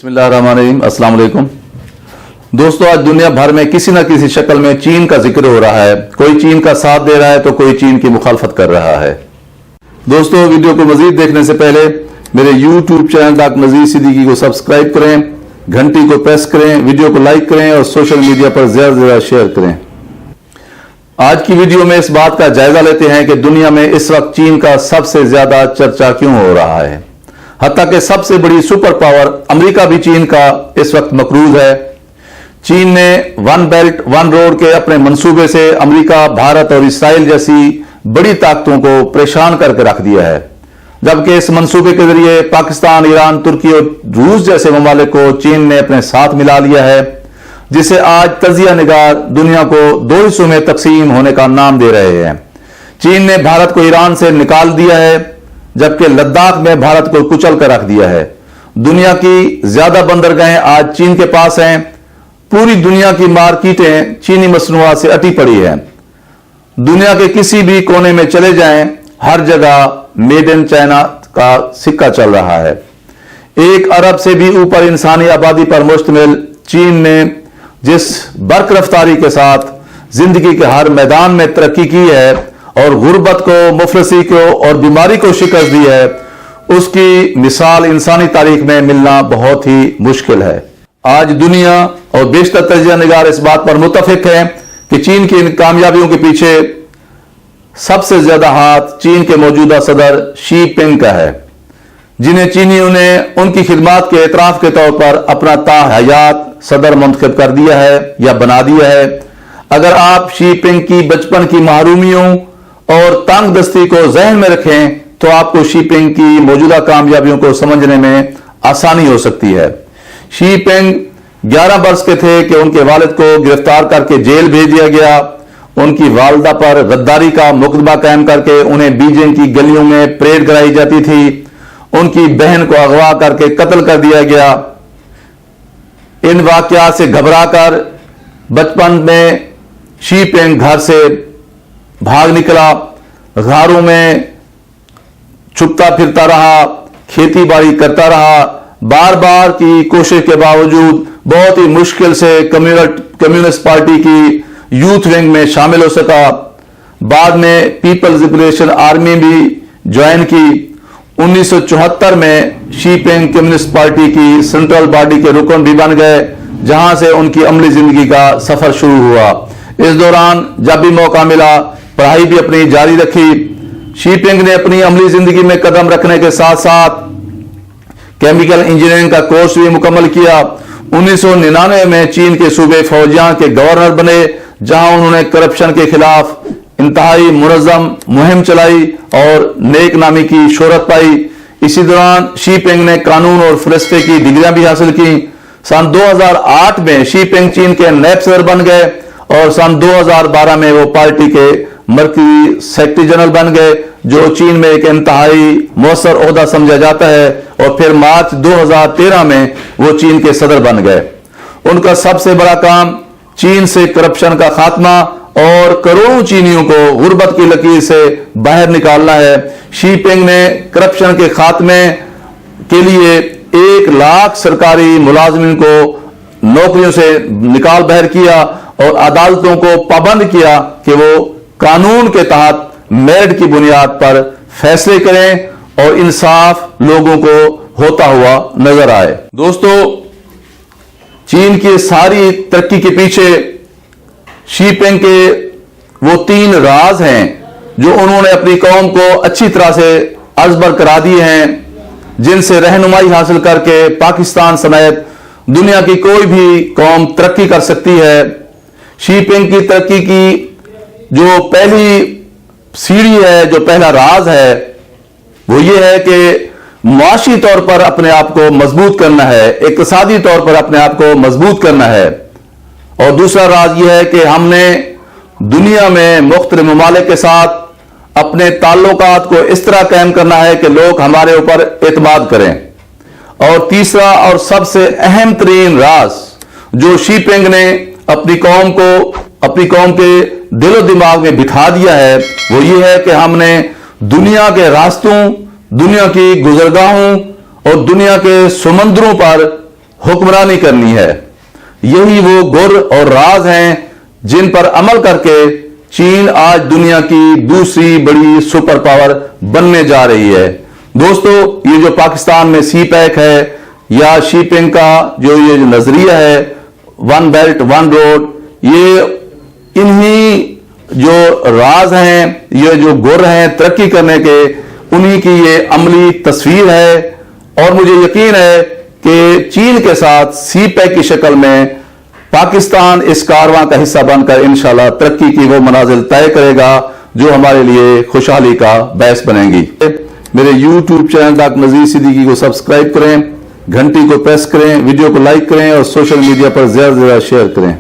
बिस्मिल्लाहिर्रहमानिर्रहीम, अस्सलाम वालेकुम। दोस्तों, आज दुनिया भर में किसी न किसी शक्ल में चीन का जिक्र हो रहा है। कोई चीन का साथ दे रहा है तो कोई चीन की मुखालफत कर रहा है। दोस्तों, वीडियो को मजीद देखने से पहले मेरे YouTube चैनल डॉक्टर नज़ीर सिद्दीकी को सब्सक्राइब करें, घंटी को प्रेस करें, वीडियो को लाइक करें और सोशल मीडिया पर ज्यादा से ज्यादा शेयर करें। आज की वीडियो में इस बात का जायजा लेते हैं कि दुनिया में इस वक्त चीन का सबसे ज्यादा चर्चा क्यों हो रहा है। हत्ता कि सबसे बड़ी सुपर पावर अमेरिका भी चीन का इस वक्त मकरूज है। चीन ने वन बेल्ट वन रोड के अपने मंसूबे से अमेरिका, भारत और इसराइल जैसी बड़ी ताकतों को परेशान करके रख दिया है, जबकि इस मंसूबे के जरिए पाकिस्तान, ईरान, तुर्की और रूस जैसे ममालिक को चीन ने अपने साथ मिला लिया है, जिसे आज तजिया निगार दुनिया को दो हिस्सों में तकसीम होने का नाम दे रहे हैं। चीन ने भारत को ईरान से निकाल दिया है, जबकि लद्दाख में भारत को कुचल कर रख दिया है। दुनिया की ज्यादा बंदरगाहें आज चीन के पास हैं। पूरी दुनिया की मार्केटें चीनी मसनूआत से अटी पड़ी है। दुनिया के किसी भी कोने में चले जाएं, हर जगह मेड इन चाइना का सिक्का चल रहा है। 1 अरब से भी ऊपर इंसानी आबादी पर मुश्तमिल चीन ने जिस बर्क रफ्तारी के साथ जिंदगी के हर मैदान में तरक्की की है और गुर्बत को, मुफलसी को और बीमारी को शिकस्त दी है, उसकी मिसाल इंसानी तारीख में मिलना बहुत ही मुश्किल है। आज दुनिया और बेशतर तजिया निगार इस बात पर मुत्तफिक है कि चीन की इन कामयाबियों के पीछे सबसे ज्यादा हाथ चीन के मौजूदा सदर शी जिनपिंग का है, जिन्हें चीनियों ने उनकी खिदमात के एतराफ के तौर पर अपना ताहयात सदर मुंतखब कर दिया है या बना दिया है। अगर आप शी जिनपिंग की बचपन की महरूमियों और तंग दस्ती को जहन में रखें तो आपको शी जिनपिंग की मौजूदा कामयाबियों को समझने में आसानी हो सकती है। शी जिनपिंग 11 वर्ष के थे कि उनके वालिद को गिरफ्तार करके जेल भेज दिया गया। उनकी वालदा पर गद्दारी का मुकदमा कायम करके उन्हें बीजिंग की गलियों में परेड कराई जाती थी। उनकी बहन को अगवा करके कत्ल कर दिया गया। इन वाकयात से घबराकर बचपन में शी जिनपिंग घर से भाग निकला, घरों में छुपता फिरता रहा, खेती बाड़ी करता रहा। बार बार की कोशिश के बावजूद बहुत ही मुश्किल से कम्युनिस्ट पार्टी की यूथ विंग में शामिल हो सका। बाद में पीपल्स लिबरेशन आर्मी भी ज्वाइन की। 1974 में शी जिनपिंग कम्युनिस्ट पार्टी की सेंट्रल बॉडी के रुकन भी बन गए, जहां से उनकी अमली जिंदगी का सफर शुरू हुआ। इस दौरान जब भी मौका मिला पढ़ाई भी अपनी जारी रखी। शी जिनपिंग ने अपनी अमली जिंदगी में कदम रखने के साथ साथ केमिकल इंजीनियरिंग का कोर्स भी मुकम्मल किया। 1999 में चीन के सूबे फौजियान के गवर्नर बने, जहां उन्होंने करप्शन के खिलाफ इंतहाई मुनज़्ज़म मुहिम चलाई और नेक नामी की शोहरत पाई। इसी दौरान शी जिनपिंग ने कानून और फरिश्ते की डिग्रियां भी हासिल की। सन 2008 में शी जिनपिंग चीन के नायब सदर बन गए और सन 2012 में वो पार्टी के मरकजी सेक्रेटरी जनरल बन गए, जो चीन में एक इंतहाई मौसर ओहदा समझा जाता है। और फिर मार्च 2013 में वो चीन के सदर बन गए। उनका सबसे बड़ा काम चीन से करप्शन का खात्मा और करोड़ों चीनियों को गुर्बत की लकीर से बाहर निकालना है। शी जिनपिंग ने करप्शन के खात्मे के लिए 1 लाख सरकारी मुलाजमीन को नौकरियों से निकाल बाहर किया और अदालतों को पाबंद किया कि वो कानून के तहत मेरिट की बुनियाद पर फैसले करें और इंसाफ लोगों को होता हुआ नजर आए। दोस्तों, चीन की सारी तरक्की के पीछे शी जिनपिंग के वो 3 राज हैं जो उन्होंने अपनी कौम को अच्छी तरह से अजबर करा दिए हैं, जिनसे रहनुमाई हासिल करके पाकिस्तान समेत दुनिया की कोई भी कौम तरक्की कर सकती है। शी जिनपिंग की तरक्की की जो पहली सीढ़ी है, जो पहला राज है, वो ये है कि मुआशी तौर पर अपने आप को मजबूत करना है, इक्तिसादी तौर पर अपने आप को मजबूत करना है। और दूसरा राज ये है कि हमने दुनिया में मुख्तलिफ ममालिक के साथ अपने ताल्लुकात को इस तरह कायम करना है कि लोग हमारे ऊपर एतमाद करें। और तीसरा और सबसे अहम तरीन राज जो शी जिनपिंग ने अपनी कौम के दिलो दिमाग में बिठा दिया है, वो ये है कि हमने दुनिया के रास्तों, दुनिया की गुजरगाहों और दुनिया के समंदरों पर हुक्मरानी करनी है। यही वो गुर और राज हैं जिन पर अमल करके चीन आज दुनिया की दूसरी बड़ी सुपर पावर बनने जा रही है। दोस्तों, ये जो पाकिस्तान में सी पैक है या शीपिंग का जो ये नजरिया है, वन बेल्ट वन रोड, ये इन्हीं जो राज हैं, ये जो गुर हैं तरक्की करने के, उन्हीं की ये अमली तस्वीर है। और मुझे यकीन है कि चीन के साथ सी पैक की शक्ल में पाकिस्तान इस कारवां का हिस्सा बनकर इंशाल्लाह तरक्की की वो मनाजिल तय करेगा जो हमारे लिए खुशहाली का बायस बनेंगी। मेरे YouTube चैनल डॉक्टर नज़ीर सिद्दीकी को सब्सक्राइब करें, घंटी को प्रेस करें, वीडियो को लाइक करें और सोशल मीडिया पर ज्यादा से ज्यादा शेयर करें।